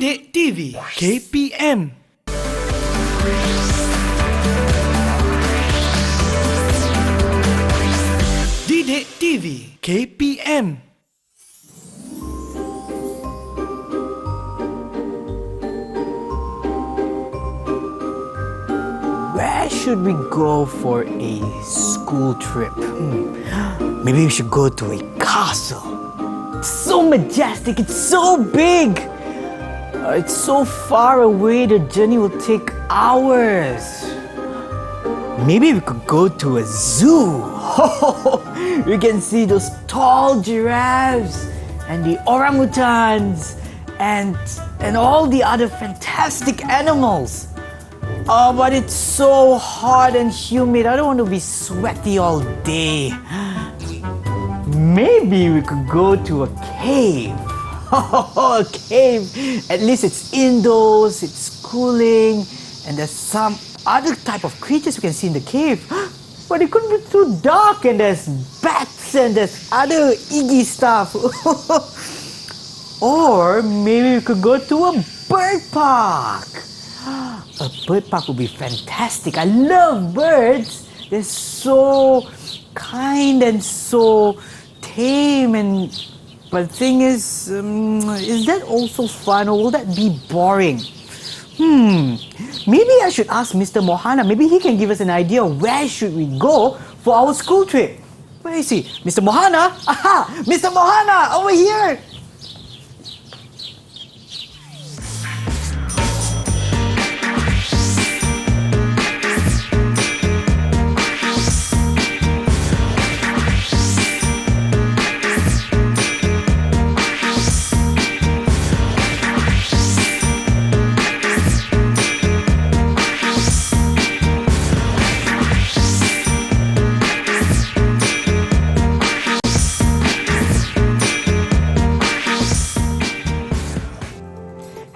Didik TV KPM. Didik TV KPM. Where should we go for a school trip? Maybe we should go to a castle. It's so majestic, it's so big. It's so far away, the journey will take hours. Maybe we could go to a zoo. We can see those tall giraffes and the orangutans and all the other fantastic animals. Oh, but it's so hot and humid. I don't want to be sweaty all day. Maybe we could go to a cave. A cave. At least it's indoors, it's cooling, and there's some other type of creatures we can see in the cave. But it could be too dark, and there's bats and there's other iggy stuff. Or maybe we could go to a bird park. A bird park would be fantastic. I love birds. They're so kind and so tame. But the thing is that also fun, or will that be boring? Maybe I should ask Mr. Mohana. Maybe he can give us an idea of where should we go for our school trip. Where is he? Mr. Mohana? Aha! Mr. Mohana! Over here!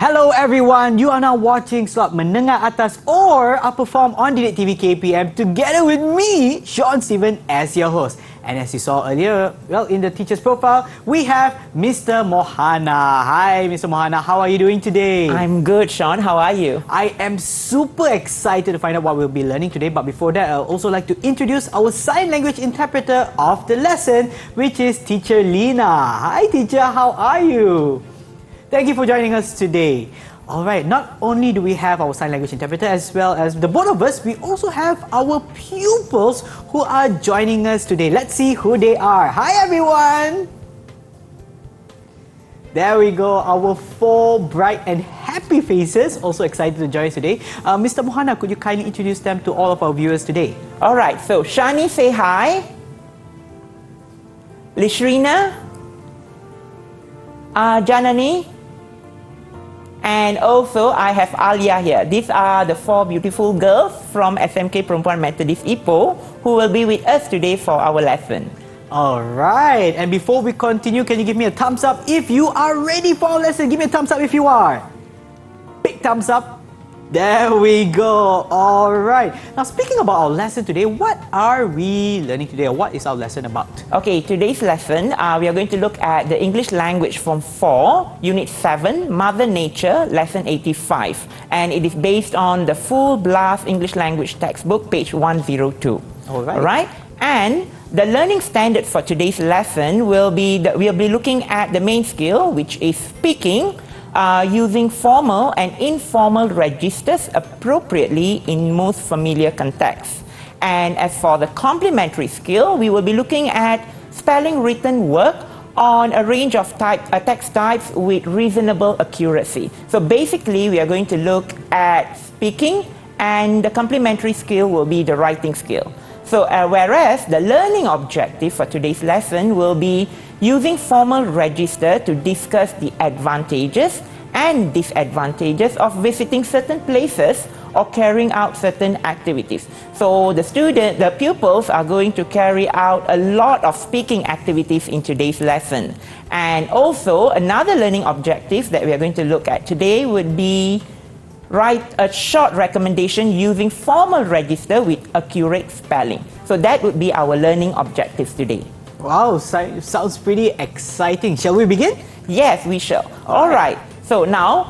Hello everyone, you are now watching slot Menengah Atas or Upper Form on Didik TV KPM together with me, Sean Steven, as your host. And as you saw earlier, well, in the teacher's profile, we have Mr. Mohana. Hi Mr. Mohana, how are you doing today? I'm good, Sean. How are you? I am super excited to find out what we'll be learning today. But before that, I'll also like to introduce our sign language interpreter of the lesson, which is Teacher Lina. Hi teacher, how are you? Thank you for joining us today. Alright, not only do we have our sign language interpreter as well as the both of us, we also have our pupils who are joining us today. Let's see who they are. Hi everyone! There we go, our 4 bright and happy faces, also excited to join us today. Mr. Mohana, could you kindly introduce them to all of our viewers today? Alright, so Shani, say hi. Lishrina. Janani. And also, I have Alia here. These are the 4 beautiful girls from SMK Perempuan Methodist Ipoh who will be with us today for our lesson. Alright, and before we continue, can you give me a thumbs up if you are ready for our lesson? Give me a thumbs up if you are. Big thumbs up. There we go. Alright. Now speaking about our lesson today, what are we learning today? Or what is our lesson about? Okay, today's lesson, we are going to look at the English language from 4, Unit 7, Mother Nature, Lesson 85. And it is based on the Full Blast English Language textbook, page 102. Alright. And the learning standard for today's lesson will be we'll be looking at the main skill, which is speaking, using formal and informal registers appropriately in most familiar contexts. And as for the complementary skill, we will be looking at spelling written work on a range of text types with reasonable accuracy. So basically, we are going to look at speaking, and the complementary skill will be the writing skill. So whereas the learning objective for today's lesson will be using formal register to discuss the advantages and disadvantages of visiting certain places or carrying out certain activities. So the pupils are going to carry out a lot of speaking activities in today's lesson. And also another learning objective that we are going to look at today would be write a short recommendation using formal register with accurate spelling. So that would be our learning objectives today. Wow, sounds pretty exciting. Shall we begin? Yes, we shall. All right. So now,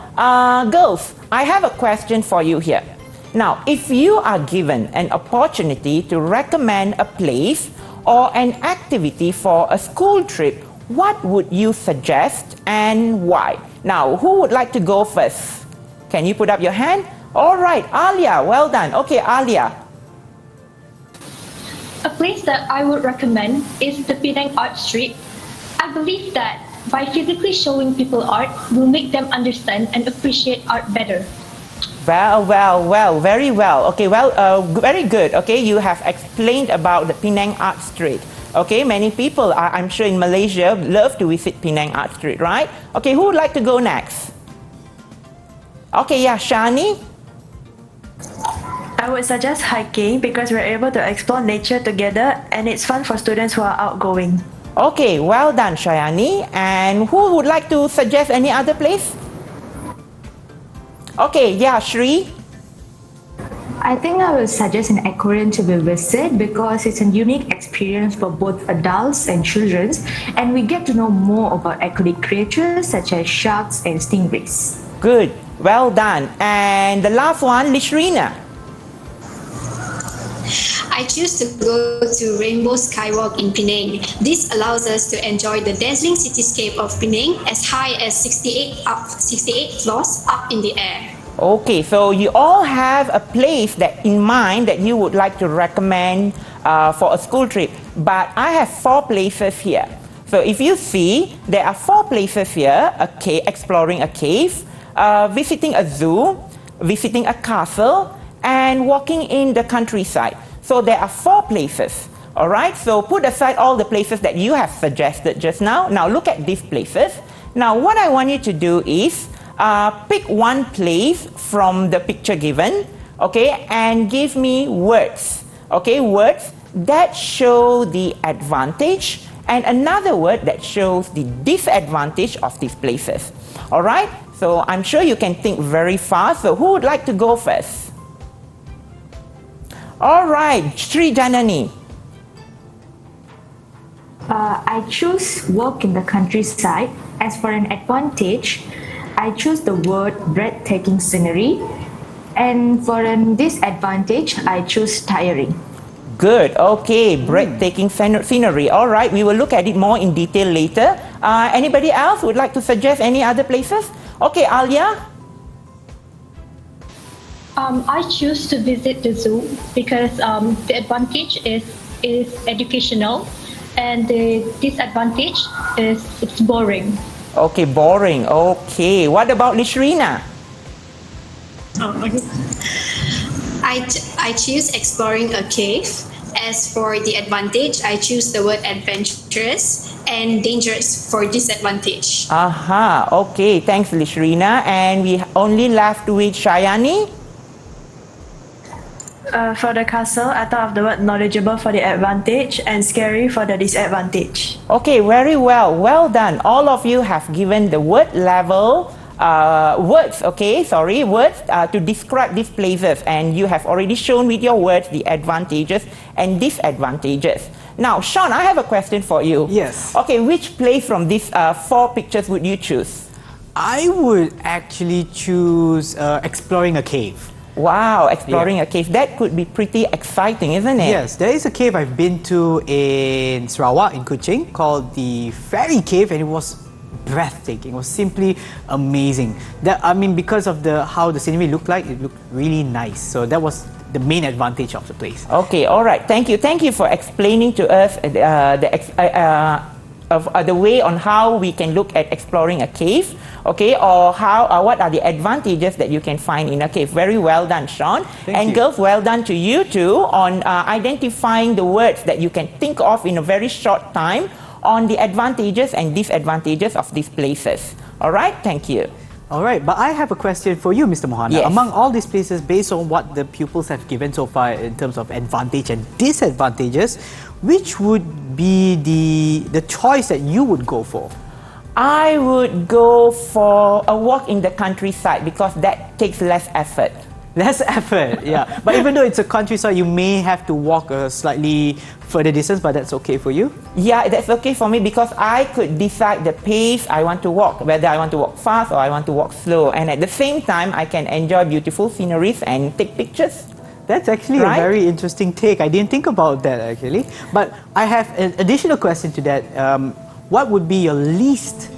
girls, I have a question for you here. Now, if you are given an opportunity to recommend a place or an activity for a school trip, what would you suggest and why? Now, who would like to go first? Can you put up your hand? All right, Alia, well done. Okay, Alia. A place that I would recommend is the Penang Art Street. I believe that by physically showing people art will make them understand and appreciate art better. Well, very well. Okay, very good. Okay, you have explained about the Penang Art Street. Okay, many people, I'm sure in Malaysia, love to visit Penang Art Street, right? Okay, who would like to go next? Okay, yeah, Shani. I would suggest hiking because we're able to explore nature together and it's fun for students who are outgoing. Okay, well done, Shayani. And who would like to suggest any other place? Okay, yeah, Shri. I think I will suggest an aquarium to be visited because it's a unique experience for both adults and children, and we get to know more about aquatic creatures such as sharks and stingrays. Good, well done. And the last one, Lishrina. I choose to go to Rainbow Skywalk in Penang. This allows us to enjoy the dazzling cityscape of Penang as high as 68 floors up in the air. Okay, so you all have a place that in mind that you would like to recommend for a school trip. But I have 4 places here. So if you see, there are 4 places here, exploring a cave, visiting a zoo, visiting a castle, and walking in the countryside. So there are 4 places. All right, so put aside all the places that you have suggested just now. Now look at these places. Now what I want you to do is pick one place from the picture given, okay, and give me words, okay, words that show the advantage and another word that shows the disadvantage of these places. All right, so I'm sure you can think very fast. So who would like to go first? All right, Sri Janani. I choose walk in the countryside. As for an advantage, I choose the word breathtaking scenery. And for a disadvantage, I choose tiring. Good, okay, breathtaking scenery. All right, we will look at it more in detail later. Anybody else would like to suggest any other places? Okay, Alia. I choose to visit the zoo because the advantage is educational and the disadvantage is it's boring. Okay, boring. Okay, what about Lishrina? I choose exploring a cave. As for the advantage, I choose the word adventurous and dangerous for disadvantage. Aha, okay, thanks Lishrina. And we only left with Shayani. For the castle, I thought of the word knowledgeable for the advantage and scary for the disadvantage. Okay, very well. Well done. All of you have given the word level words to describe these places, and you have already shown with your words the advantages and disadvantages. Now, Sean, I have a question for you. Yes. Okay, which place from these 4 pictures would you choose? I would actually choose exploring a cave. Wow, exploring a cave. That could be pretty exciting, isn't it? Yes, there is a cave I've been to in Sarawak, in Kuching, called the Fairy Cave, and it was breathtaking. It was simply amazing. Because of how the scenery looked like, it looked really nice. So that was the main advantage of the place. Okay, all right. Thank you for explaining to us the way on how we can look at exploring a cave, okay, or what are the advantages that you can find in a cave. Very well done, Sean. Thank you. Girls, well done to you too on identifying the words that you can think of in a very short time on the advantages and disadvantages of these places. All right, thank you. All right, but I have a question for you, Mr. Mohana. Yes. Among all these places, based on what the pupils have given so far in terms of advantage and disadvantages, which would be the choice that you would go for? I would go for a walk in the countryside because that takes less effort. Less effort, yeah. But even though it's a countryside, you may have to walk a slightly further distance, but that's okay for you? Yeah, that's okay for me because I could decide the pace I want to walk, whether I want to walk fast or I want to walk slow. And at the same time, I can enjoy beautiful sceneries and take pictures. That's actually a very interesting take. I didn't think about that actually. But I have an additional question to that. What would be your least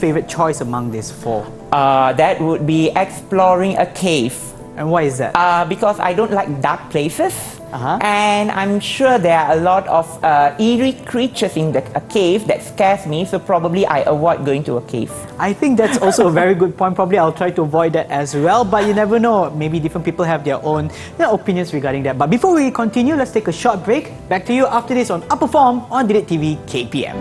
favorite choice among these four? That would be exploring a cave. And why is that? Because I don't like dark places. And I'm sure there are a lot of eerie creatures in a cave that scares me, so probably I avoid going to a cave. I think that's also a very good point. Probably I'll try to avoid that as well, but you never know. Maybe different people have their own opinions regarding that. But before we continue, let's take a short break. Back to you after this on Upper Form on Didik TV KPM.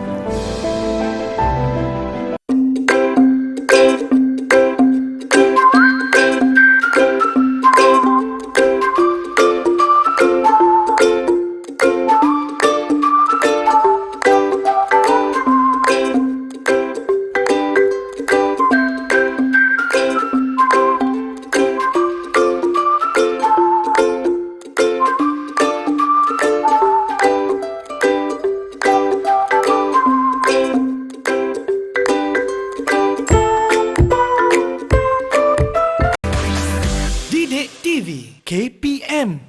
Didik TV KPM.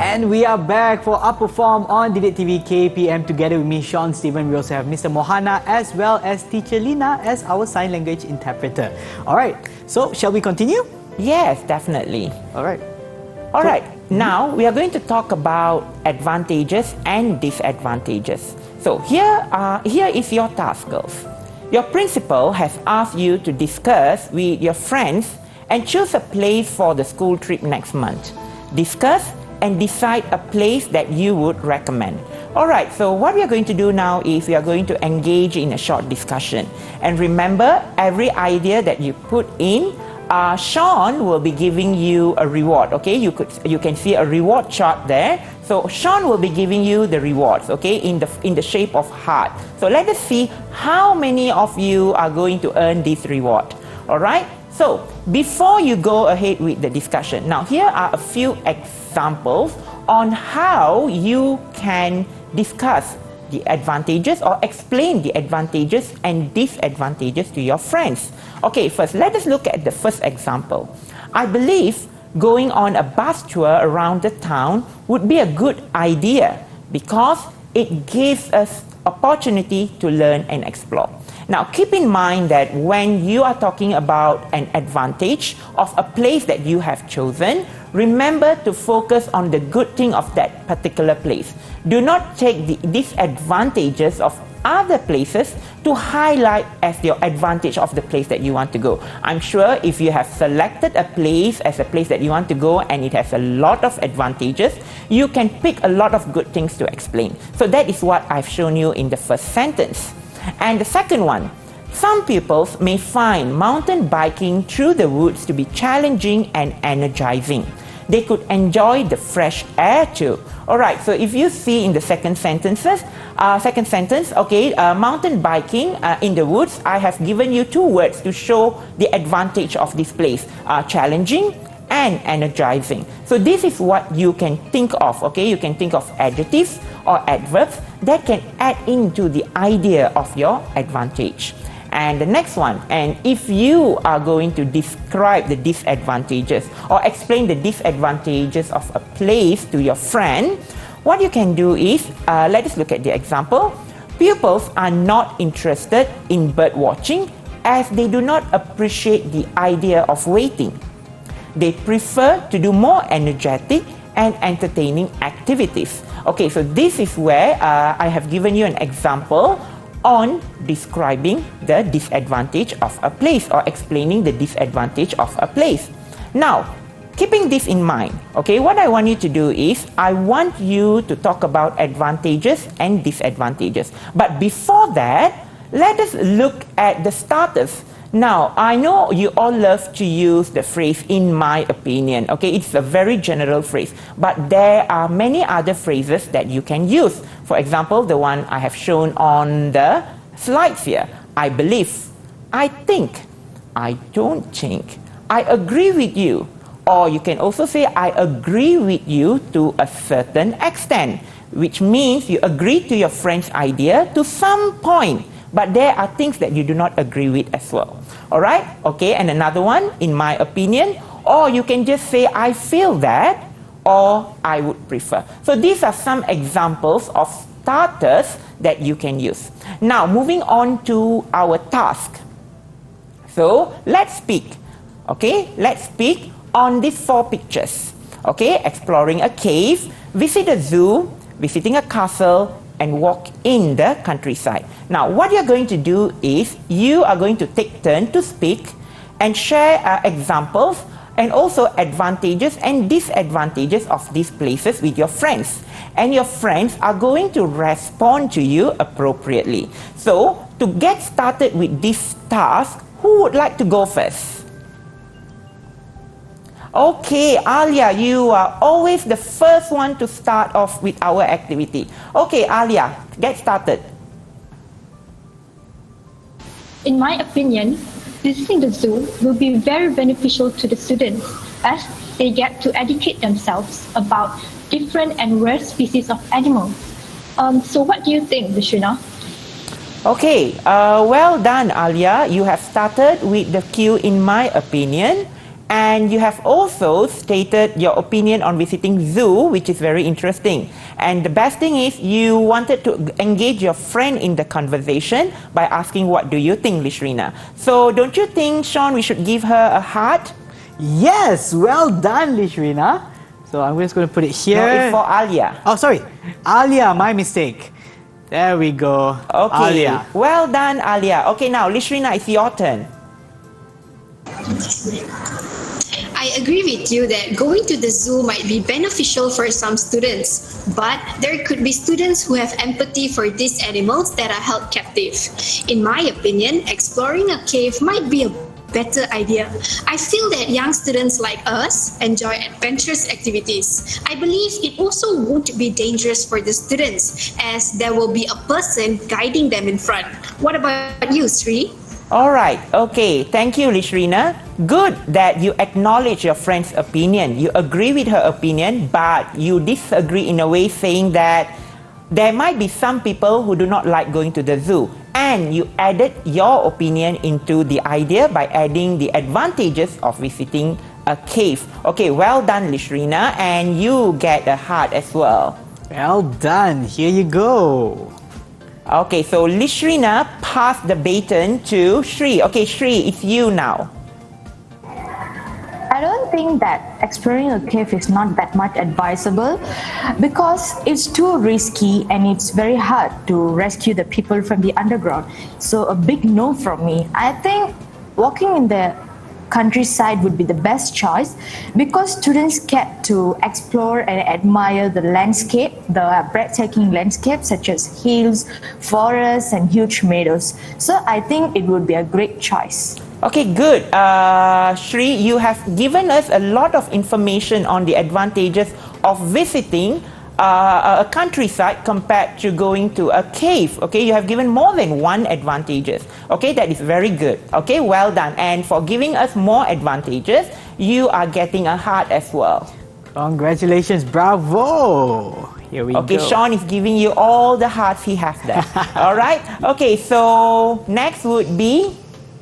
And we are back for Upper Form on Didik TV KPM together with me, Sean Stephen. We also have Mr. Mohana as well as Teacher Lina as our sign language interpreter. Alright, so shall we continue? Yes, definitely. Alright. Alright, now we are going to talk about advantages and disadvantages. So here is your task, girls. Your principal has asked you to discuss with your friends and choose a place for the school trip next month. Discuss and decide a place that you would recommend. Alright, so what we are going to do now is we are going to engage in a short discussion. And remember, every idea that you put in, Sean will be giving you a reward, okay? You can see a reward chart there. So Sean will be giving you the rewards, okay, in the shape of heart. So let us see how many of you are going to earn this reward. Alright? So, before you go ahead with the discussion, now here are a few examples on how you can discuss the advantages or explain the advantages and disadvantages to your friends. Okay, first, let us look at the first example. I believe going on a bus tour around the town would be a good idea because it gives us opportunity to learn and explore. Now, keep in mind that when you are talking about an advantage of a place that you have chosen, remember to focus on the good thing of that particular place. Do not take the disadvantages of other places to highlight as your advantage of the place that you want to go. I'm sure if you have selected a place as a place that you want to go and it has a lot of advantages, you can pick a lot of good things to explain. So that is what I've shown you in the first sentence. And the second one, some pupils may find mountain biking through the woods to be challenging and energizing. They could enjoy the fresh air too. Alright, so if you see in the second sentence, okay, mountain biking in the woods, I have given you two words to show the advantage of this place, challenging and energizing. So this is what you can think of, okay? You can think of adjectives or adverbs that can add into the idea of your advantage. And the next one, and if you are going to describe the disadvantages or explain the disadvantages of a place to your friend, what you can do is, let us look at the example. Pupils are not interested in bird watching as they do not appreciate the idea of waiting. They prefer to do more energetic and entertaining activities. Okay, so this is where I have given you an example on describing the disadvantage of a place or explaining the disadvantage of a place. Now, keeping this in mind, okay, what I want you to do is I want you to talk about advantages and disadvantages. But before that, let us look at the starters. Now, I know you all love to use the phrase, in my opinion, okay? It's a very general phrase, but there are many other phrases that you can use. For example, the one I have shown on the slides here. I believe, I think, I don't think, I agree with you. Or you can also say, I agree with you to a certain extent, which means you agree to your friend's idea to some point, but there are things that you do not agree with as well. All right? Okay, and another one, in my opinion, or you can just say, I feel that, or I would prefer. So these are some examples of starters that you can use. Now, moving on to our task. So, let's speak. Okay, let's speak on these 4 pictures. Okay, exploring a cave, visit a zoo, visiting a castle, and walk in the countryside. Now, what you're going to do is you are going to take turn to speak and share examples and also advantages and disadvantages of these places with your friends. And your friends are going to respond to you appropriately. So, to get started with this task, who would like to go first? Okay, Alia, you are always the first one to start off with our activity. Okay, Alia, get started. In my opinion, visiting the zoo will be very beneficial to the students as they get to educate themselves about different and rare species of animals. So what do you think, Vishrina? Okay, well done, Alia. You have started with the cue, in my opinion. And you have also stated your opinion on visiting zoo, which is very interesting. And the best thing is you wanted to engage your friend in the conversation by asking, what do you think, Lishrina? So don't you think, Sean, we should give her a heart? Yes, well done, Lishrina. So I'm just going to put it here. No, it's for Alia. Oh, sorry. Alia, my mistake. There we go. Okay, Alia. well done, Alia. Okay, now, Lishrina, it's your turn. I agree with you that going to the zoo might be beneficial for some students, but there could be students who have empathy for these animals that are held captive. In my opinion, exploring a cave might be a better idea. I feel that young students like us enjoy adventurous activities. I believe it also won't be dangerous for the students as there will be a person guiding them in front. What about you, Sri? All right, okay, thank you, Lishrina. Good that you acknowledge your friend's opinion. You agree with her opinion, but you disagree in a way, saying that there might be some people who do not like going to the zoo. And you added your opinion into the idea by adding the advantages of visiting a cave. Okay, well done, Lishrina, and you get a heart as well. Well done. Here you go. Okay, so Lishrina passed the baton to Shri. Okay, Shri, it's you now. I don't think that exploring a cave is not that much advisable because it's too risky and it's very hard to rescue the people from the underground. So a big no from me. I think walking in the countryside would be the best choice because students get to explore and admire the landscape, the breathtaking landscape such as hills, forests and huge meadows. So I think it would be a great choice. Okay, good. Shri, you have given us a lot of information on the advantages of visiting a countryside compared to going to a cave. Okay, you have given more than one advantages. Okay, that is very good. Okay, well done. And for giving us more advantages, you are getting a heart as well. Congratulations, bravo. Here we go. Okay, Sean is giving you all the hearts he has there. All right. Okay, so next would be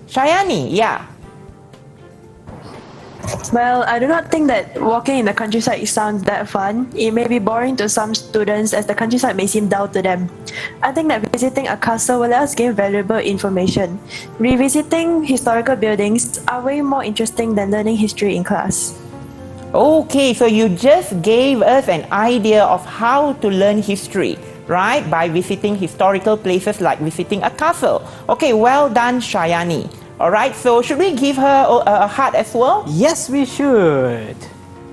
Shayani. Yeah. Well, I do not think that walking in the countryside sounds that fun. It may be boring to some students as the countryside may seem dull to them. I think that visiting a castle will let us gain valuable information. Revisiting historical buildings are way more interesting than learning history in class. Okay, so you just gave us an idea of how to learn history, right? By visiting historical places like visiting a castle. Okay, well done, Shayani. All right, so should we give her a heart as well? Yes, we should.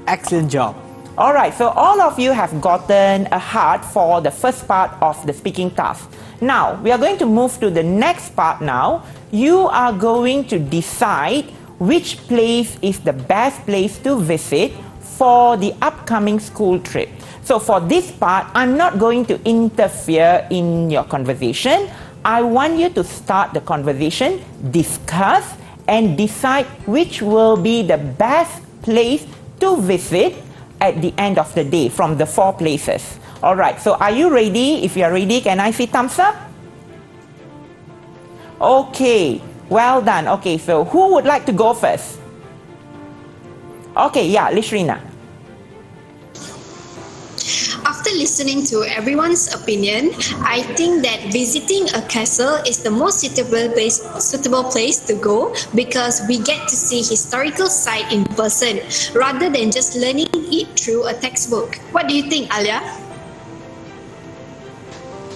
Excellent job. All right, so all of you have gotten a heart for the first part of the speaking task. Now, we are going to move to the next part now. You are going to decide which place is the best place to visit for the upcoming school trip. So for this part, I'm not going to interfere in your conversation. I want you to start the conversation, discuss, and decide which will be the best place to visit at the end of the day from the 4 places. All right, so are you ready? If you are ready, can I see thumbs up? Okay, well done. Okay, so who would like to go first? Okay, yeah, Lishrina. After listening to everyone's opinion, I think that visiting a castle is the most suitable place to go because we get to see historical site in person rather than just learning it through a textbook. What do you think, Alia?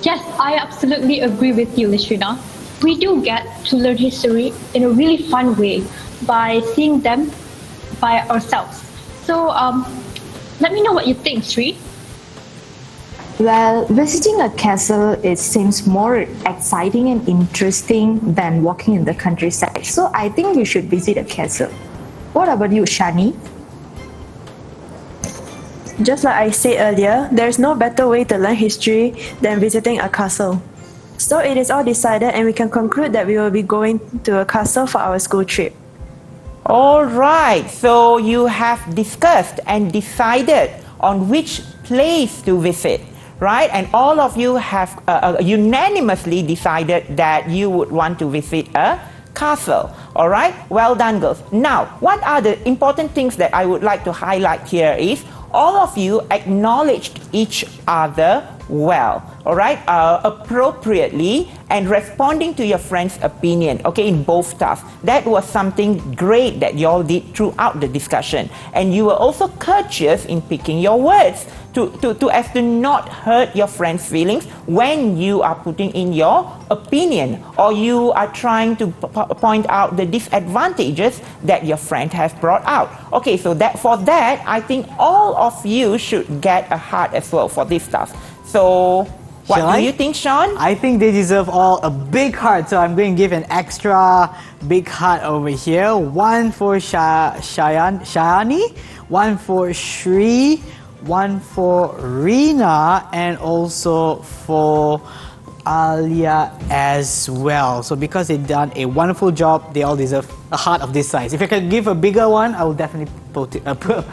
Yes, I absolutely agree with you, Lishrina. We do get to learn history in a really fun way by seeing them by ourselves. So let me know what you think, Sri. Well, visiting a castle, it seems more exciting and interesting than walking in the countryside. So I think we should visit a castle. What about you, Shani? Just like I said earlier, there's no better way to learn history than visiting a castle. So it is all decided and we can conclude that we will be going to a castle for our school trip. All right, so you have discussed and decided on which place to visit, right? And all of you have unanimously decided that you would want to visit a castle. All right, well done, girls. Now, what are the important things that I would like to highlight here is all of you acknowledged each other well, all right, appropriately, and responding to your friend's opinion, okay, in both tasks. That was something great that you all did throughout the discussion. And you were also courteous in picking your words as to not hurt your friend's feelings when you are putting in your opinion or you are trying to point out the disadvantages that your friend has brought out. Okay, so for that, I think all of you should get a heart as well for this stuff. So, what do you think, Sean? I think they deserve all a big heart, so I'm going to give an extra big heart over here. One for Shayani, one for Shri, one for Rina, and also for Alia as well. So because they've done a wonderful job, they all deserve a heart of this size. If I can give a bigger one, I will definitely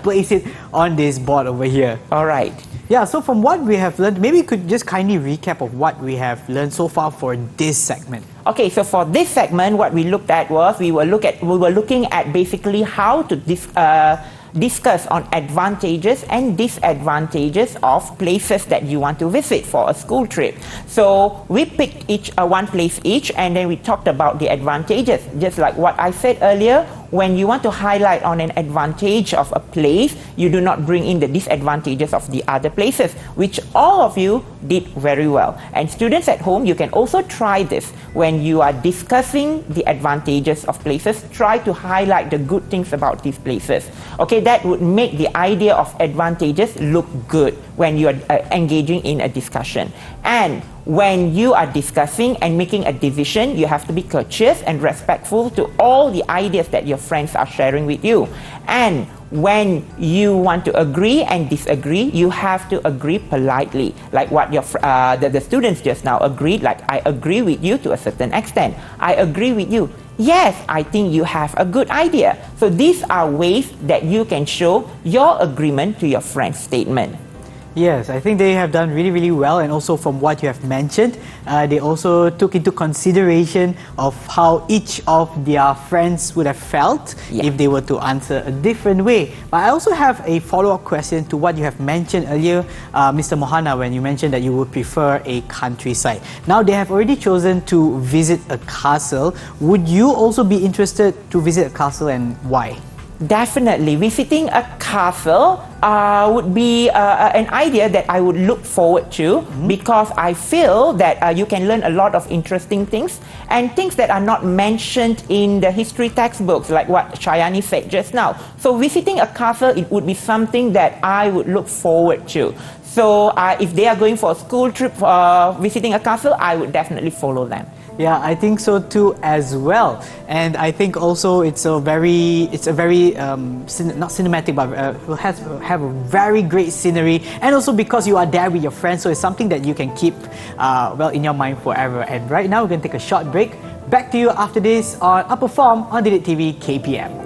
place it on this board over here. All right. Yeah, so from what we have learned, maybe you could just kindly recap of what we have learned so far for this segment. Okay, so for this segment, what we looked at was we were looking at basically how to discuss on advantages and disadvantages of places that you want to visit for a school trip. So we picked one place each, and then we talked about the advantages. Just like what I said earlier, when you want to highlight on an advantage of a place, you do not bring in the disadvantages of the other places, which all of you did very well. And students at home, you can also try this. When you are discussing the advantages of places, try to highlight the good things about these places. Okay, that would make the idea of advantages look good when you are engaging in a discussion. And when you are discussing and making a decision, you have to be courteous and respectful to all the ideas that your friends are sharing with you. And when you want to agree and disagree, you have to agree politely, like what the students just now agreed. Like, I agree with you to a certain extent. I agree with you. Yes, I think you have a good idea. So these are ways that you can show your agreement to your friend's statement. Yes, I think they have done really, really well, and also from what you have mentioned, they also took into consideration of how each of their friends would have felt if they were to answer a different way. But I also have a follow-up question to what you have mentioned earlier, Mr. Mohana, when you mentioned that you would prefer a countryside. Now they have already chosen to visit a castle. Would you also be interested to visit a castle, and why? Definitely. Visiting a castle would be an idea that I would look forward to, because I feel that you can learn a lot of interesting things and things that are not mentioned in the history textbooks, like what Shayani said just now. So visiting a castle, it would be something that I would look forward to. So if they are going for a school trip visiting a castle, I would definitely follow them. Yeah, I think so too as well. And I think also it's a very not cinematic, but will have a very great scenery, and also because you are there with your friends, so it's something that you can keep in your mind forever. And right now we're going to take a short break. Back to you after this on Upper Form on Didik TV KPM.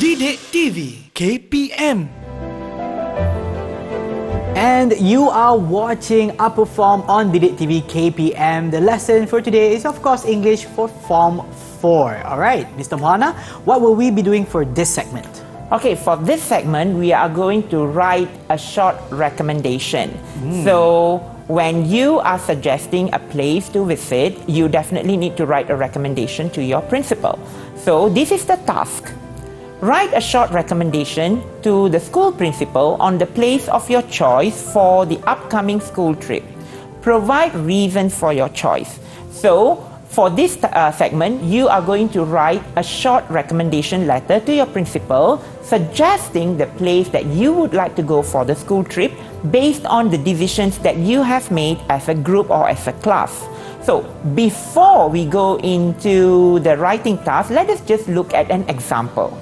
Didik TV KPM. And you are watching Upper Form on Didik TV KPM. The lesson for today is of course English for Form 4. Alright, Mr. Mohana, what will we be doing for this segment? Okay, for this segment, we are going to write a short recommendation. So, when you are suggesting a place to visit, you definitely need to write a recommendation to your principal. So, this is the task. Write a short recommendation to the school principal on the place of your choice for the upcoming school trip. Provide reasons for your choice. So, for this segment, you are going to write a short recommendation letter to your principal suggesting the place that you would like to go for the school trip based on the decisions that you have made as a group or as a class. So, before we go into the writing task, let us just look at an example.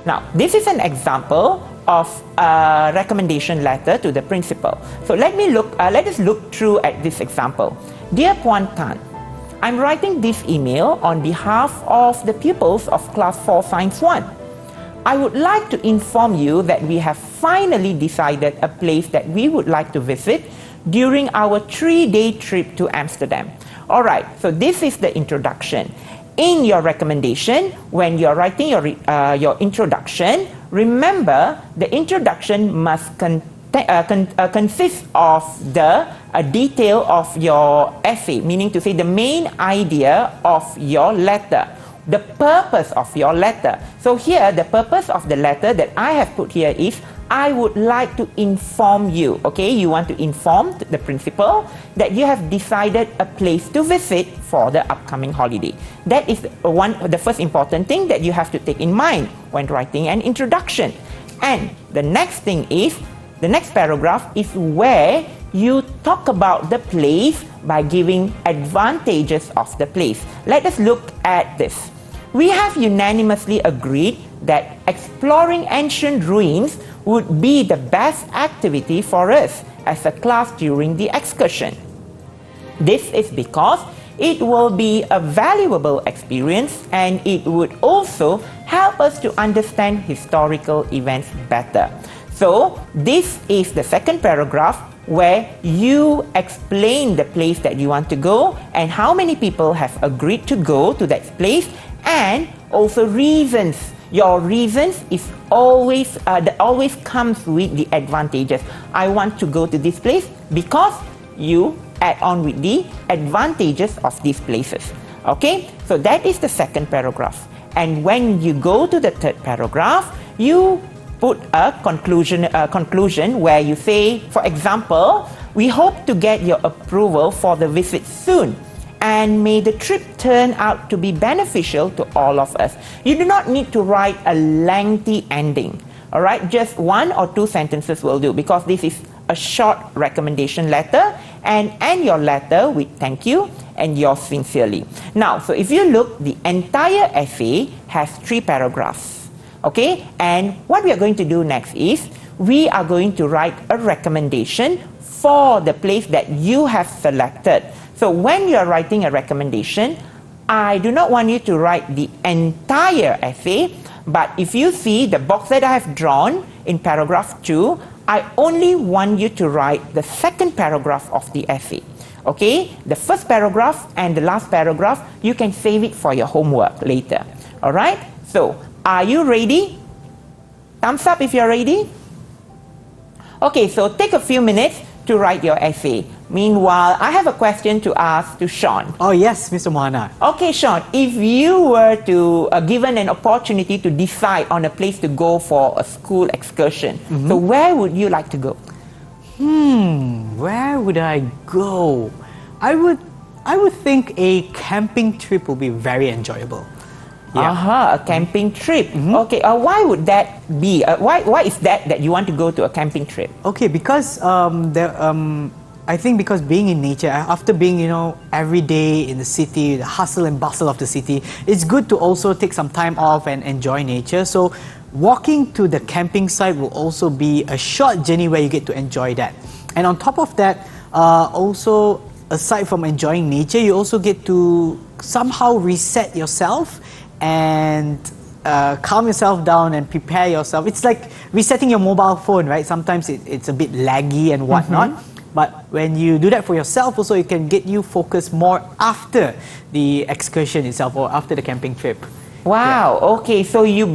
Now, this is an example of a recommendation letter to the principal. So let us look through at this example. Dear Puan Tan, I'm writing this email on behalf of the pupils of Class 4 Science 1. I would like to inform you that we have finally decided a place that we would like to visit during our 3-day trip to Amsterdam. Alright, so this is the introduction. In your recommendation, when you're writing your introduction, remember the introduction must consist of the detail of your essay, meaning to say the main idea of your letter, the purpose of your letter. So here, the purpose of the letter that I have put here is, I would like to inform you, okay? You want to inform the principal that you have decided a place to visit for the upcoming holiday. That is the first important thing that you have to take in mind when writing an introduction. And the next thing is, the next paragraph is where you talk about the place by giving advantages of the place. Let us look at this. We have unanimously agreed that exploring ancient ruins would be the best activity for us as a class during the excursion. This is because it will be a valuable experience and it would also help us to understand historical events better. So, this is the second paragraph where you explain the place that you want to go and how many people have agreed to go to that place, and also reasons. Your reasons is always always comes with the advantages. I want to go to this place because you add on with the advantages of these places. Okay, so that is the second paragraph. And when you go to the third paragraph, you put a conclusion where you say, for example, we hope to get your approval for the visit soon, and may the trip turn out to be beneficial to all of us. You do not need to write a lengthy ending. All right, just 1 or 2 sentences will do, because this is a short recommendation letter, and end your letter with thank you and yours sincerely. Now, so if you look, the entire essay has 3 paragraphs. Okay, and what we are going to do next is we are going to write a recommendation for the place that you have selected. So when you are writing a recommendation, I do not want you to write the entire essay, but if you see the box that I have drawn in paragraph 2, I only want you to write the second paragraph of the essay. Okay, the first paragraph and the last paragraph, you can save it for your homework later. Alright, so are you ready? Thumbs up if you're ready. Okay, so take a few minutes to write your essay. Meanwhile, I have a question to ask to Sean. Oh yes, Mr. Mohana. Okay, Sean, if you were to given an opportunity to decide on a place to go for a school excursion, so where would you like to go? Where would I go? I would think a camping trip will be very enjoyable. A camping trip. Okay, why would that be? Why is that you want to go to a camping trip? Okay, because I think because being in nature, after being every day in the city, the hustle and bustle of the city, it's good to also take some time off and enjoy nature. So walking to the camping site will also be a short journey where you get to enjoy that. And on top of that, also aside from enjoying nature, you also get to somehow reset yourself and calm yourself down and prepare yourself. It's like resetting your mobile phone, right? Sometimes it's a bit laggy and whatnot. But when you do that for yourself also, it can get you focused more after the excursion itself or after the camping trip. Wow, okay, so you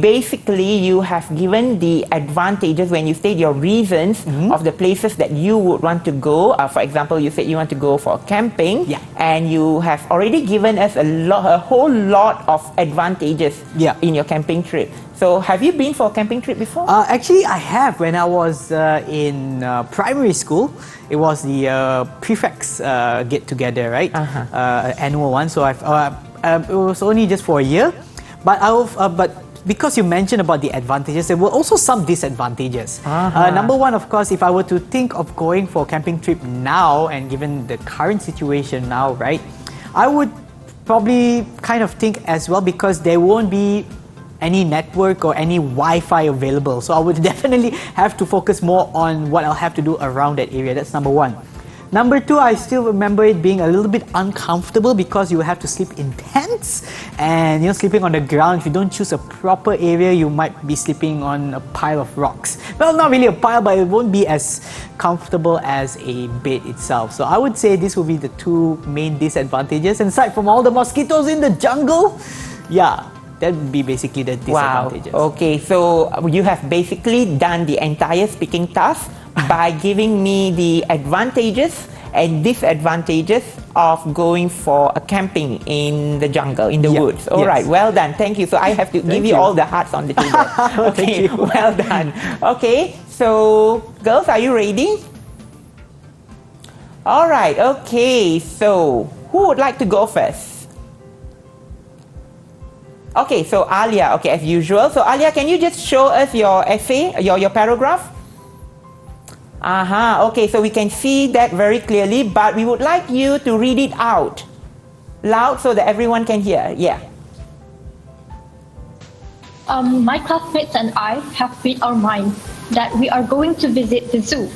have given the advantages when you state your reasons of the places that you would want to go. For example, you said you want to go for camping, and you have already given us a whole lot of advantages in your camping trip. So have you been for a camping trip before? Actually, I have. When I was in primary school, it was the prefects get together, right? Annual one. So it was only just for a year. But because you mentioned about the advantages, there were also some disadvantages. Number one, of course, if I were to think of going for a camping trip now, and given the current situation now, right, I would probably kind of think as well, because there won't be any network or any Wi-Fi available. So I would definitely have to focus more on what I'll have to do around that area. That's number one. Number two, I still remember it being a little bit uncomfortable because you have to sleep in tents, and sleeping on the ground. If you don't choose a proper area, you might be sleeping on a pile of rocks. Well, not really a pile, but it won't be as comfortable as a bed itself. So I would say this will be the two main disadvantages. And aside from all the mosquitoes in the jungle, that would be basically the disadvantages. Wow. Okay, so you have basically done the entire speaking task by giving me the advantages and disadvantages of going for a camping in the jungle, in the woods. All right, well done. Thank you. So I have to give you all the hearts on the table. Okay, well done. Okay, so girls, are you ready? All right, okay, so who would like to go first? Okay, so Alia, okay, as usual. So Alia, can you just show us your essay, your paragraph? Okay, so we can see that very clearly, but we would like you to read it out loud so that everyone can hear. My classmates and I have made our mind that we are going to visit the zoo.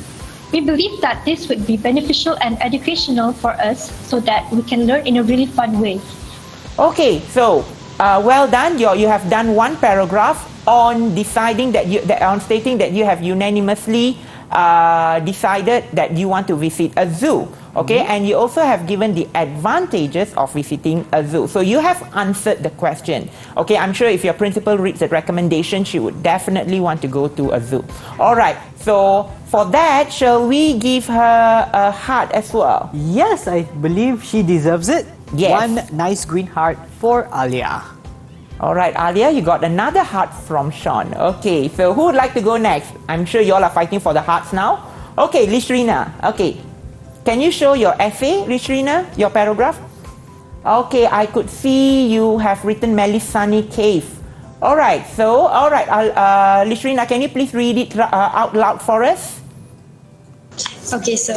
We believe that this would be beneficial and educational for us so that we can learn in a really fun way. Okay, so well done. You have done one paragraph on deciding on stating that you have unanimously decided that you want to visit a zoo. Okay, and you also have given the advantages of visiting a zoo. So you have answered the question. Okay, I'm sure if your principal reads the recommendation, she would definitely want to go to a zoo. All right, so for that, shall we give her a heart as well? Yes, I believe she deserves it. Yes. One nice green heart for Alia. All right, Alia, you got another heart from Sean. Okay, so who would like to go next? I'm sure you all are fighting for the hearts now. Okay, Lishrina. Okay, can you show your essay, Lishrina, your paragraph? Okay, I could see you have written Melisani Cave. All right, Lishrina, can you please read it out loud for us? Okay, sir.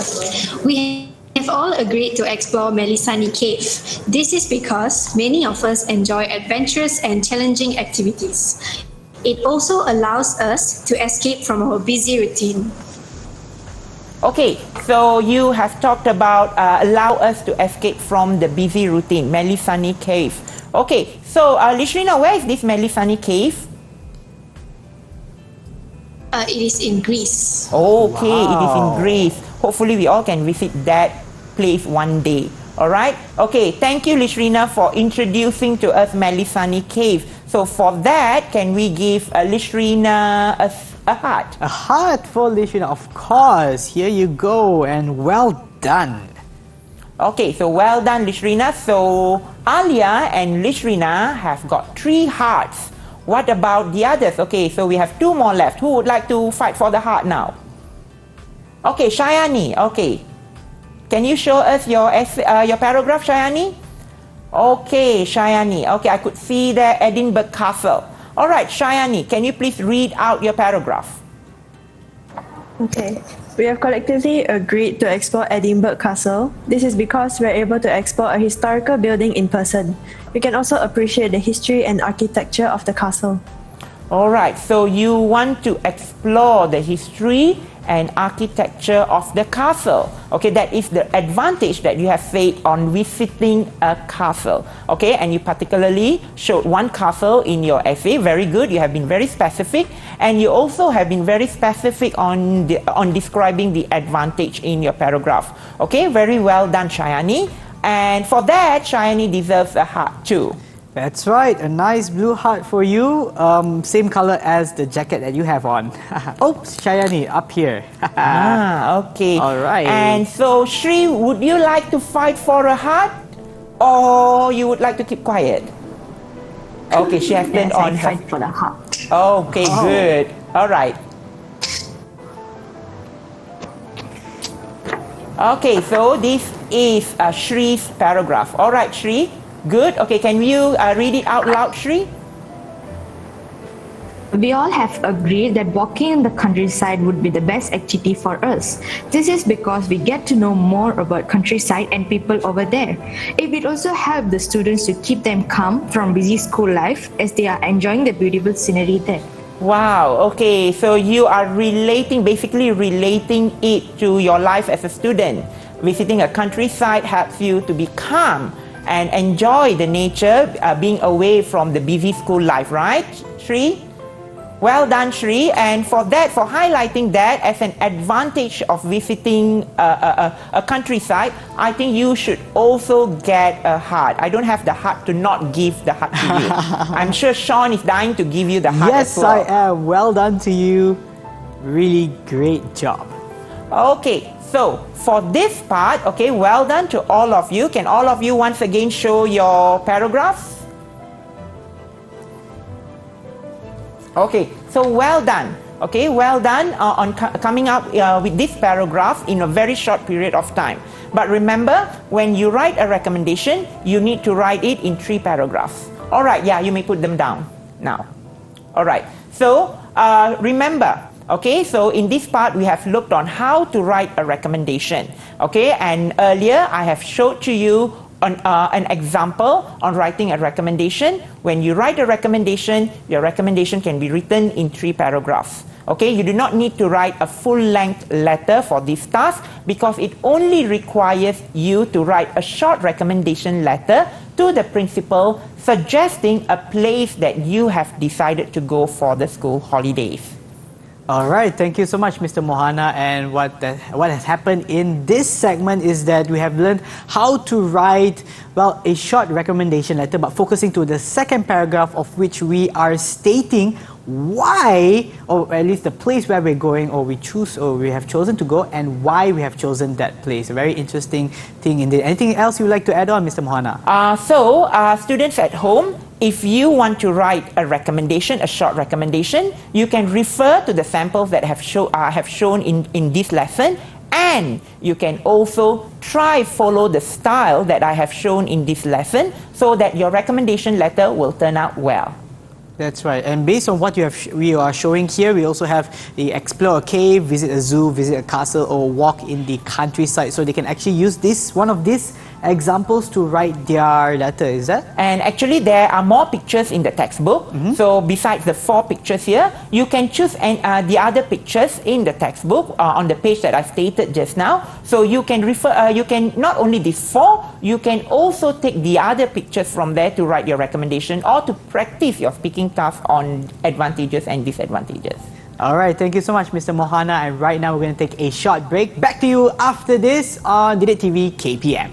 We have all agreed to explore Melisani Cave. This is because many of us enjoy adventurous and challenging activities. It also allows us to escape from our busy routine. Okay, so you have talked about allow us to escape from the busy routine, Melisani Cave. Okay, so Lishrina, where is this Melisani Cave? It is in Greece. Okay, It is in Greece. Hopefully we all can visit that place one day. All right. Okay, thank you, Lishrina, for introducing to us Melisani Cave. So for that, can we give Lishrina a heart? A heart for Lishrina, of course. Here you go, and well done. Okay, so well done, Lishrina. So Alia and Lishrina have got 3 hearts. What about the others? Okay, so we have 2 more left. Who would like to fight for the heart now? Okay, Shayani. Okay. Can you show us your paragraph, Shayani? Okay, Shayani. Okay, I could see there Edinburgh Castle. All right, Shayani, can you please read out your paragraph? Okay. We have collectively agreed to explore Edinburgh Castle. This is because we're able to explore a historical building in person. We can also appreciate the history and architecture of the castle. All right, so you want to explore the history and architecture of the castle. Okay, that is the advantage that you have said on visiting a castle. Okay, and you particularly showed one castle in your essay. Very good, you have been very specific, and you also have been very specific on describing the advantage in your paragraph. Okay, very well done, Shayani. And for that, Shayani deserves a heart too. That's right, a nice blue heart for you, same color as the jacket that you have on. Oops, Shayani, up here. Okay. All right. And so, Shri, would you like to fight for a heart, or you would like to keep quiet? Okay, she has turned on her. Fight for the heart. Okay, good. All right. Okay, so this is Shri's paragraph. All right, Shri. Good. Okay, can you read it out loud, Shri? We all have agreed that walking in the countryside would be the best activity for us. This is because we get to know more about countryside and people over there. It will also help the students to keep them calm from busy school life as they are enjoying the beautiful scenery there. Wow, okay, so you are basically relating it to your life as a student. Visiting a countryside helps you to be calm and enjoy the nature, being away from the busy school life, right, Shri? Well done, Shri. And for highlighting that as an advantage of visiting a countryside, I think you should also get a heart. I don't have the heart to not give the heart to you. I'm sure Sean is dying to give you the heart as well. Yes, I am. Well done to you. Really great job. Okay, so for this part, okay, well done to all of you. Can all of you once again show your paragraphs? Okay, so well done. Okay, well done on coming up with this paragraph in a very short period of time. But remember, when you write a recommendation, you need to write it in 3 paragraphs. All right, yeah, you may put them down now. All right, so remember, okay, so in this part, we have looked on how to write a recommendation. Okay, and earlier I have showed to you an example on writing a recommendation. When you write a recommendation, your recommendation can be written in 3 paragraphs. Okay, you do not need to write a full-length letter for this task because it only requires you to write a short recommendation letter to the principal suggesting a place that you have decided to go for the school holidays. All right, thank you so much, Mr. Mohana. And what has happened in this segment is that we have learned how to write, well, a short recommendation letter, but focusing to the second paragraph of which we are stating why, or at least the place where we're going, or we have chosen to go, and why we have chosen that place. A very interesting thing indeed. Anything else you would like to add on, Mr. Mohana? So, students at home, if you want to write a recommendation, a short recommendation, you can refer to the samples that have shown in this lesson, and you can also follow the style that I have shown in this lesson so that your recommendation letter will turn out well. That's right. And based on what we are showing here, we also have the explore a cave, visit a zoo, visit a castle, or walk in the countryside. So they can actually use one of these examples to write their letter, is that? And actually there are more pictures in the textbook. So besides the 4 pictures here, you can choose the other pictures in the textbook on the page that I stated just now. So you can you can not only these 4, you can also take the other pictures from there to write your recommendation or to practice your speaking task on advantages and disadvantages. All right, thank you so much, Mr. Mohana. And right now we're going to take a short break. Back to you after this on Didik TV KPM.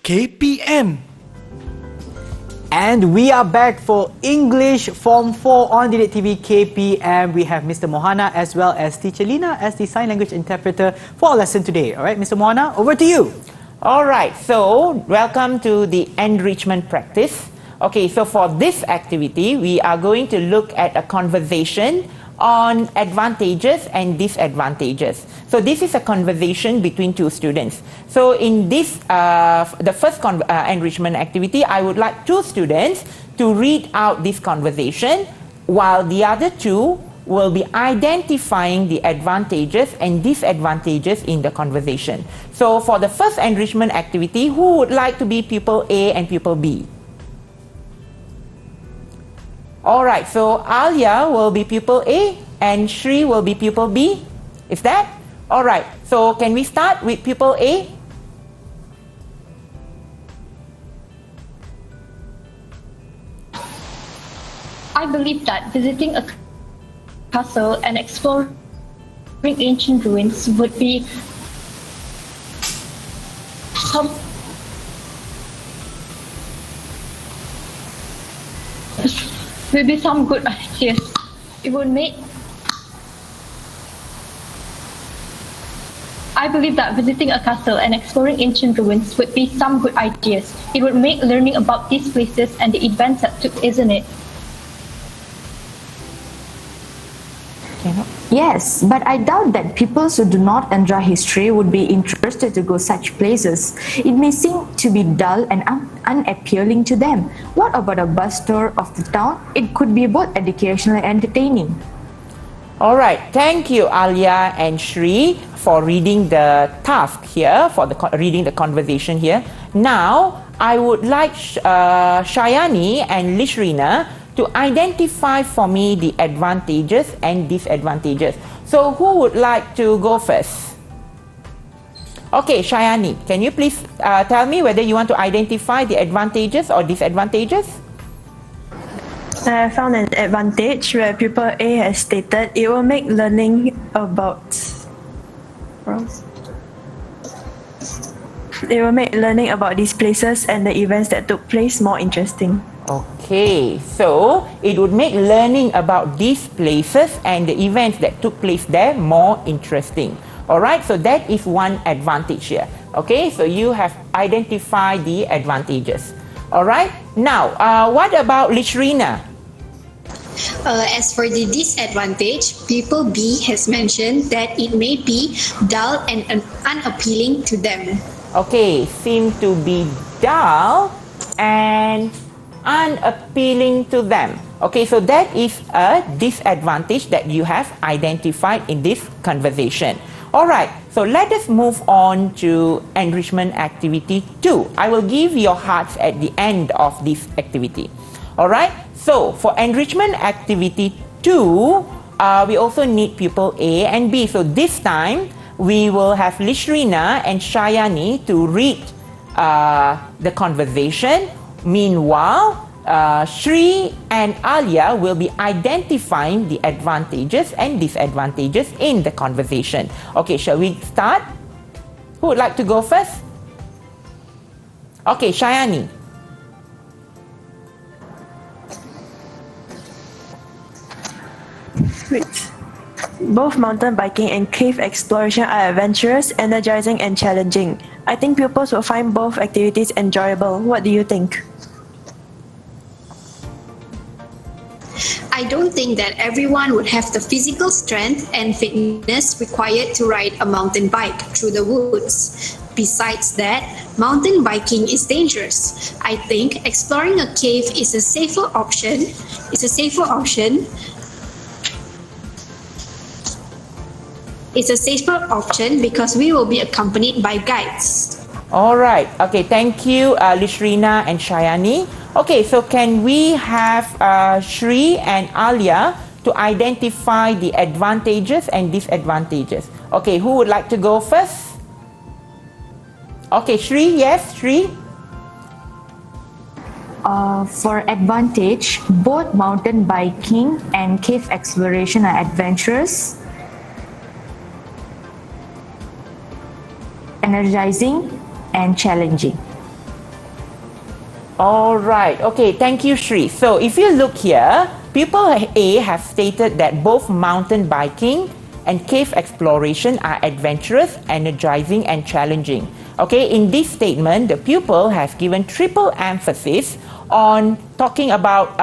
KPM. And we are back for English Form 4 on Didik TV KPM. We have Mr. Mohana as well as Teacher Lina as the sign language interpreter for our lesson today. All right, Mr. Mohana, over to you. All right, so welcome to the enrichment practice. Okay, so for this activity, we are going to look at a conversation on advantages and disadvantages. So this is a conversation between two students. So in this, the first enrichment activity, I would like two students to read out this conversation while the other two will be identifying the advantages and disadvantages in the conversation. So for the first enrichment activity, who would like to be pupil A and pupil B? Alright, so Alia will be pupil A and Shri will be pupil B. Is that? Alright, so can we start with pupil A? I believe that visiting a castle and exploring ancient ruins would be some good ideas. It would make I believe that visiting a castle and exploring ancient ruins would be some good ideas. It would make learning about these places and the events that took, isn't it? Yes, but I doubt that people who do not enjoy history would be interested to go such places. It may seem to be dull and unappealing to them. What about a bus tour of the town? It could be both educational and entertaining. Alright, thank you Alia and Shri for reading the task here, for reading the conversation here. Now, I would like Shayani and Lishrina to identify for me the advantages and disadvantages. So who would like to go first? Okay, Shayani, can you please tell me whether you want to identify the advantages or disadvantages? I found an advantage where pupil A has stated it will make learning about these places and the events that took place more interesting. Okay, so it would make learning about these places and the events that took place there more interesting. Alright, so that is one advantage here. Okay, so you have identified the advantages. Alright, now what about Lishrina? As for the disadvantage, pupil B has mentioned that it may be dull and unappealing to them. Okay, seem to be dull and unappealing to them. Okay, so that is a disadvantage that you have identified in this conversation. Alright, so let us move on to enrichment activity 2. I will give your hearts at the end of this activity. Alright, so for enrichment activity 2, we also need pupil A and B. So this time, we will have Lishrina and Shayani to read the conversation. Meanwhile, Shri and Alia will be identifying the advantages and disadvantages in the conversation. Okay, shall we start? Who would like to go first? Okay, Shayani. Both mountain biking and cave exploration are adventurous, energizing, and challenging. I think pupils will find both activities enjoyable. What do you think? I don't think that everyone would have the physical strength and fitness required to ride a mountain bike through the woods. Besides that, mountain biking is dangerous. I think exploring a cave is a safer option. It's a safer option because we will be accompanied by guides. Alright, okay, thank you Lishrina and Shayani. Okay, so can we have Shri and Alia to identify the advantages and disadvantages? Okay, who would like to go first? Okay, Shri, yes, Shri? For advantage, both mountain biking and cave exploration are adventurous, energizing, and challenging. All right. Okay, thank you, Shri. So if you look here, pupil A has stated that both mountain biking and cave exploration are adventurous, energizing, and challenging. Okay, in this statement, the pupil has given triple emphasis on talking about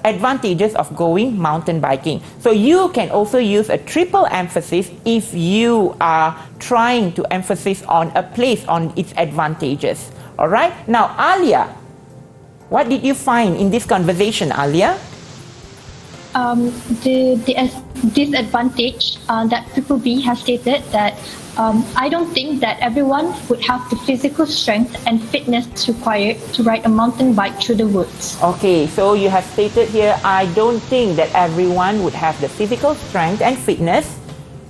advantages of going mountain biking. So you can also use a triple emphasis if you are trying to emphasize on a place on its advantages. All right. Now, Alia, what did you find in this conversation, Alia? The disadvantage that Pupil B has stated that I don't think that everyone would have the physical strength and fitness required to ride a mountain bike through the woods. Okay, so you have stated here, I don't think that everyone would have the physical strength and fitness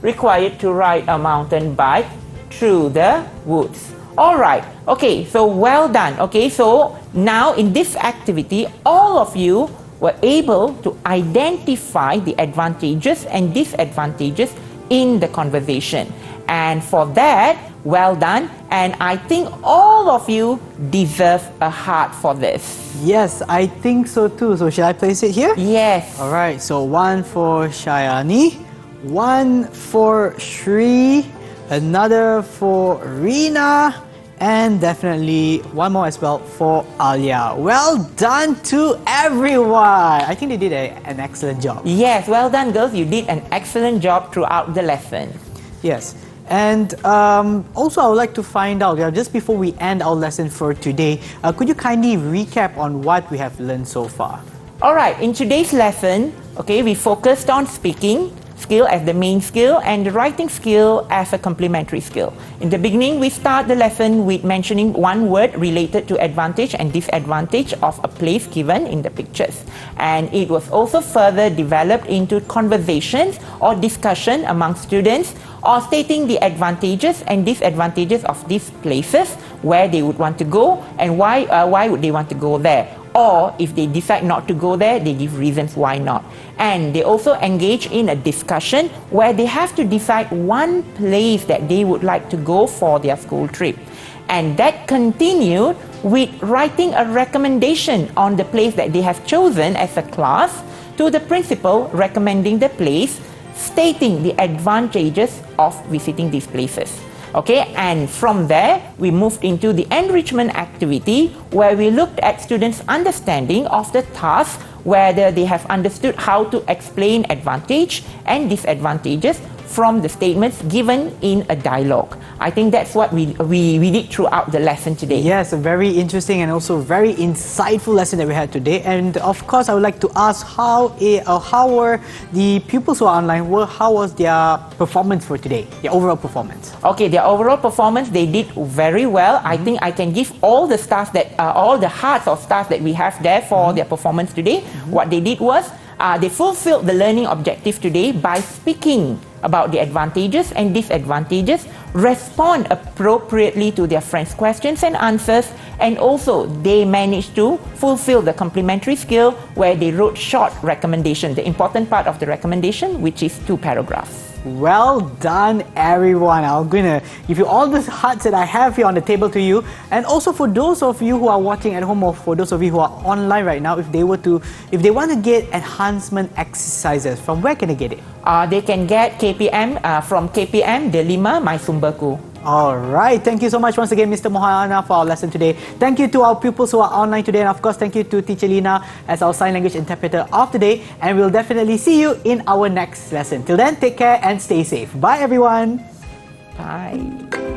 required to ride a mountain bike through the woods. All right, okay, so well done. Okay, so now in this activity, all of you were able to identify the advantages and disadvantages in the conversation. And for that, well done. And I think all of you deserve a heart for this. Yes, I think so too. So shall I place it here? Yes. All right, so one for Shayani, one for Shri, another for Reena, and definitely one more as well for Alia. Well done to everyone. I think they did an excellent job. Yes, well done, girls. You did an excellent job throughout the lesson. Yes. And also I would like to find out, just before we end our lesson for today, could you kindly recap on what we have learned so far? All right, in today's lesson, okay, we focused on speaking skill as the main skill and the writing skill as a complementary skill. In the beginning, we start the lesson with mentioning one word related to advantage and disadvantage of a place given in the pictures. And it was also further developed into conversations or discussion among students or stating the advantages and disadvantages of these places, where they would want to go and why would they want to go there. Or if they decide not to go there, they give reasons why not. And they also engage in a discussion where they have to decide one place that they would like to go for their school trip. And that continued with writing a recommendation on the place that they have chosen as a class to the principal, recommending the place, stating the advantages of visiting these places. Okay, and from there, we moved into the enrichment activity where we looked at students' understanding of the task, whether they have understood how to explain advantage and disadvantages from the statements given in a dialogue. I think that's what we did throughout the lesson today. Yes, a very interesting and also very insightful lesson that we had today. And of course, I would like to ask how were the pupils who are online, how was their performance for today, their overall performance? Okay, their overall performance, they did very well. I think I can give all the stars that, all the hearts of stars that we have there for their performance today. What they did was, they fulfilled the learning objective today by speaking about the advantages and disadvantages, respond appropriately to their friends' questions and answers, and also they managed to fulfill the complementary skill where they wrote short recommendation, the important part of the recommendation, which is 2 paragraphs. Well done, everyone. I'm gonna give you all the hearts that I have here on the table to you. And also for those of you who are watching at home, or for those of you who are online right now, if they want to get enhancement exercises, from where can they get it? They can get KPM from KPM Delima My Sumberku. All right. Thank you so much once again, Mr. Mohana, for our lesson today. Thank you to our pupils who are online today. And of course, thank you to Teacher Lina as our sign language interpreter of today. And we'll definitely see you in our next lesson. Till then, take care and stay safe. Bye, everyone. Bye.